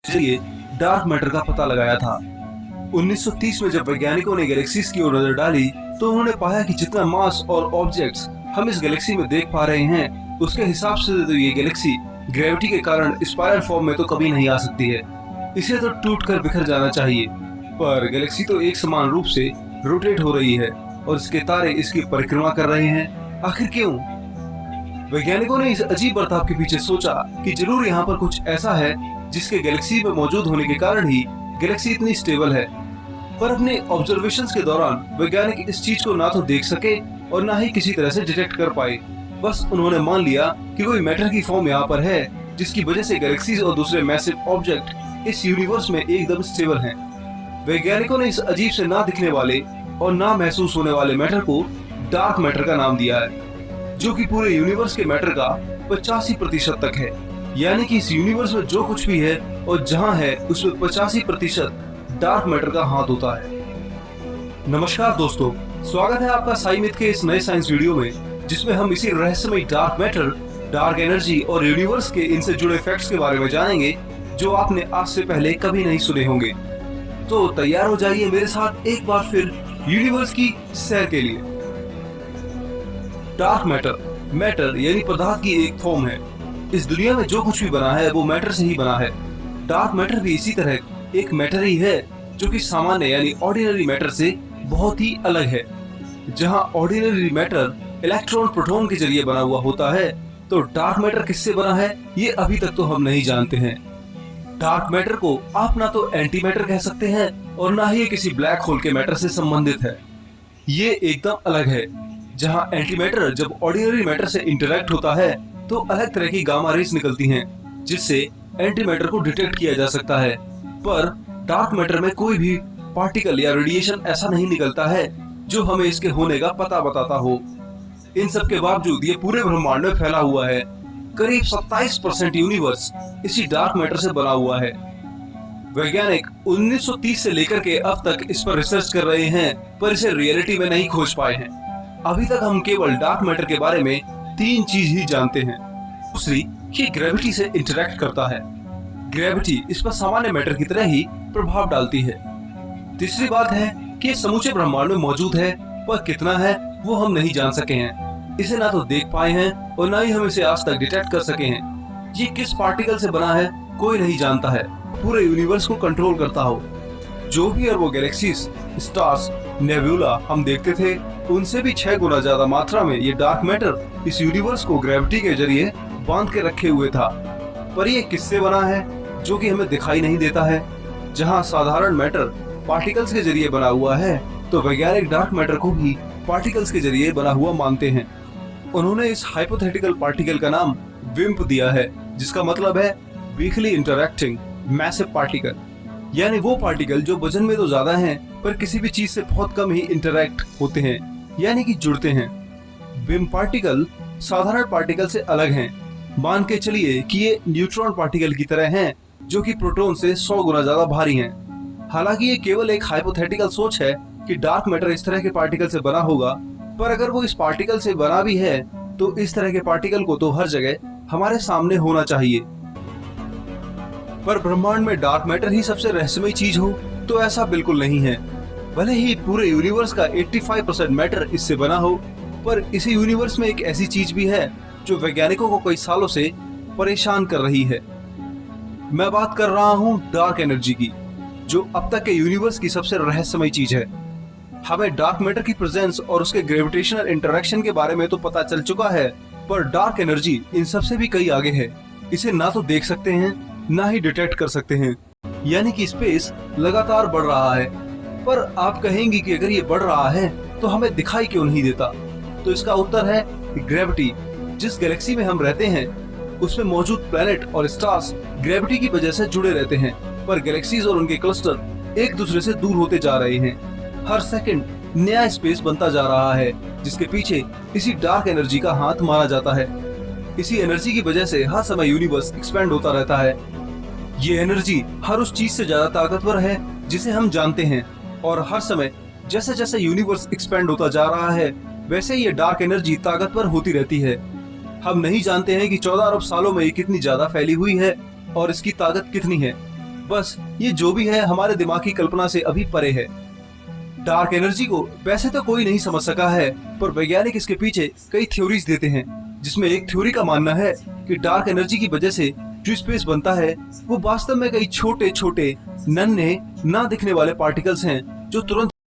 जरिए dark matter का पता लगाया था। 1930 में जब वैज्ञानिकों ने गैलेक्सीज की ओर नजर डाली तो उन्होंने पाया कि जितना मास और ऑब्जेक्ट्स हम इस गैलेक्सी में देख पा रहे हैं, उसके हिसाब से तो ये गैलेक्सी ग्रेविटी के कारण स्पाइरल फॉर्म में तो कभी नहीं आ सकती है। इसे तो टूटकर बिखर जाना चाहिए। पर गैलेक्सी तो एक समान रूप से रोटेट हो रही है और इसके तारे इसकी परिक्रमा कर रहे हैं। आखिर क्यों? वैज्ञानिकों ने इस अजीब बर्ताव के पीछे सोचा कि जरूर यहाँ पर कुछ ऐसा है जिसके गैलेक्सी में मौजूद होने के कारण ही गैलेक्सी इतनी स्टेबल है। पर अपने ऑब्जर्वेशंस के दौरान वैज्ञानिक इस चीज को ना तो देख सके और ना ही किसी तरह से डिटेक्ट कर पाए। बस उन्होंने मान लिया कि कोई मैटर की फॉर्म यहाँ पर है जिसकी वजह से गैलेक्सीज और दूसरे मैसिव ऑब्जेक्ट इस यूनिवर्स में एकदम स्टेबल हैं। वैज्ञानिकों ने इस अजीब से ना दिखने वाले और ना महसूस होने वाले मैटर को डार्क मैटर का नाम दिया है, जो कि पूरे यूनिवर्स के मैटर का 85% तक है। यानी कि इस यूनिवर्स में जो कुछ भी है और जहाँ है उसमें 85% डार्क मैटर का हाथ होता है। नमस्कार दोस्तों, स्वागत है आपका साई मिथ के इस नए साइंस वीडियो में, जिसमें हम इसी रहस्यमय डार्क मैटर, डार्क एनर्जी और यूनिवर्स के इनसे जुड़े फैक्ट्स के बारे में जानेंगे जो आपने आज से पहले कभी नहीं सुने होंगे। तो तैयार हो जाइए मेरे साथ एक बार फिर यूनिवर्स की सैर के लिए। डार्क मैटर यानी पदार्थ की एक फॉर्म है। इस दुनिया में जो कुछ भी बना है वो मैटर से ही बना है। डार्क मैटर भी इसी तरह एक मैटर ही है जो कि सामान्य यानी ऑर्डिनरी मैटर से बहुत ही अलग है। जहां ऑर्डिनरी मैटर इलेक्ट्रॉन प्रोटॉन के जरिए बना हुआ होता है, तो डार्क मैटर किससे बना है ये अभी तक तो हम नहीं जानते हैं। डार्क मैटर को आप ना तो एंटी मैटर कह सकते हैं और ना ही किसी ब्लैक होल के मैटर से संबंधित है। ये एकदम अलग है। जहां एंटी मैटर जब ऑर्डिनरी मैटर से इंटरेक्ट होता है तो अलग तरह की गामा रेज निकलती हैं, जिससे एंटी मैटर को डिटेक्ट किया जा सकता है। पर डार्क मैटर में कोई भी पार्टिकल या रेडिएशन ऐसा नहीं निकलता है जो हमें इसके होने का पता बताता हो। इन सब के बावजूद ये पूरे ब्रह्मांड में फैला हुआ है। करीब 27% यूनिवर्स इसी डार्क मैटर से बना हुआ है। वैज्ञानिक 1930 से लेकर के अब तक इस पर रिसर्च कर रहे हैं, पर इसे रियलिटी में नहीं खोज पाए हैं। अभी तक हम केवल डार्क मैटर के बारे में 3 चीज ही जानते हैं। दूसरी, ये ग्रेविटी से इंटरेक्ट करता है। ग्रेविटी इस पर सामान्य मैटर की तरह ही प्रभाव डालती है। तीसरी बात है कि ये समूचे ब्रह्मांड में मौजूद है, पर कितना है वो हम नहीं जान सके हैं। इसे ना तो देख पाए हैं और ना ही हम इसे आज तक डिटेक्ट कर सके हैं। ये किस पार्टिकल से बना है कोई नहीं जानता है। पूरे यूनिवर्स को कंट्रोल करता हो। जो भी अरबों गैलेक्सीज, स्टार्स, नेबुला हम देखते थे, उनसे भी 6 गुना ज्यादा मात्रा में ये डार्क मैटर इस यूनिवर्स को ग्रेविटी के जरिए बांध के रखे हुए था। पर ये किससे बना है जो कि हमें दिखाई नहीं देता है। जहाँ साधारण मैटर पार्टिकल्स के जरिए बना हुआ है, तो वैज्ञानिक डार्क मैटर को भी पार्टिकल्स के जरिए बना हुआ मानते हैं। उन्होंने इस हाइपोथेटिकल पार्टिकल का नाम विम्प दिया है, जिसका मतलब है वीकली इंटरैक्टिंग मैसिव पार्टिकल। यानी वो पार्टिकल जो वजन में तो ज्यादा हैं, पर किसी भी चीज से बहुत कम ही इंटरैक्ट होते हैं, यानी कि जुड़ते हैं। विम्प पार्टिकल साधारण पार्टिकल से अलग हैं। मान के चलिए कि ये न्यूट्रॉन पार्टिकल की तरह हैं, जो कि प्रोटॉन से 100 गुना ज्यादा भारी हैं। हालांकि ये केवल एक हाइपोथेटिकल सोच है कि डार्क मैटर इस तरह के पार्टिकल से बना होगा, पर अगर वो इस पार्टिकल से बना भी है तो इस तरह के पार्टिकल को तो हर जगह हमारे सामने होना चाहिए। पर ब्रह्मांड में डार्क मैटर ही सबसे रहस्यमय चीज हो तो ऐसा बिल्कुल नहीं है। भले ही पूरे यूनिवर्स का 85% मैटर इससे बना हो, पर इसी यूनिवर्स में एक ऐसी चीज भी है जो वैज्ञानिकों को कई सालों से परेशान कर रही है। मैं बात कर रहा हूँ डार्क एनर्जी की, जो अब तक के यूनिवर्स की सबसे रहस्यमय चीज है। हमें डार्क मैटर की प्रेजेंस और उसके ग्रेविटेशनल इंटरेक्शन के बारे में तो पता चल चुका है, पर डार्क एनर्जी इन सबसे भी कई आगे है। इसे ना तो देख सकते हैं ना ही डिटेक्ट कर सकते हैं। यानी कि स्पेस लगातार बढ़ रहा है। पर आप कहेंगे कि अगर ये बढ़ रहा है तो हमें दिखाई क्यों नहीं देता? तो इसका उत्तर है ग्रेविटी। जिस गैलेक्सी में हम रहते हैं उसमें मौजूद प्लैनेट और स्टार्स ग्रेविटी की वजह से जुड़े रहते हैं, पर गैलेक्सीज और उनके क्लस्टर एक दूसरे से दूर होते जा रहे हैं। हर सेकंड नया स्पेस बनता जा रहा है, जिसके पीछे इसी डार्क एनर्जी का हाथ माना जाता है। इसी एनर्जी की वजह से हर समय यूनिवर्स एक्सपेंड होता रहता है। ये एनर्जी हर उस चीज से ज्यादा ताकतवर है जिसे हम जानते हैं, और हर समय जैसे जैसे यूनिवर्स एक्सपेंड होता जा रहा है वैसे ये डार्क एनर्जी ताकतवर होती रहती है। हम नहीं जानते हैं कि 14 अरब सालों में ये कितनी ज्यादा फैली हुई है और इसकी ताकत कितनी है। बस ये जो भी है हमारे दिमाग की कल्पना से अभी परे है। डार्क एनर्जी को वैसे तो कोई नहीं समझ सका है, पर वैज्ञानिक इसके पीछे कई थ्योरीज देते हैं, जिसमें एक थ्योरी का मानना है कि डार्क एनर्जी की वजह से जो स्पेस बनता है वो वास्तव में कई छोटे छोटे नन्हे ना दिखने वाले पार्टिकल्स हैं जो तुरंत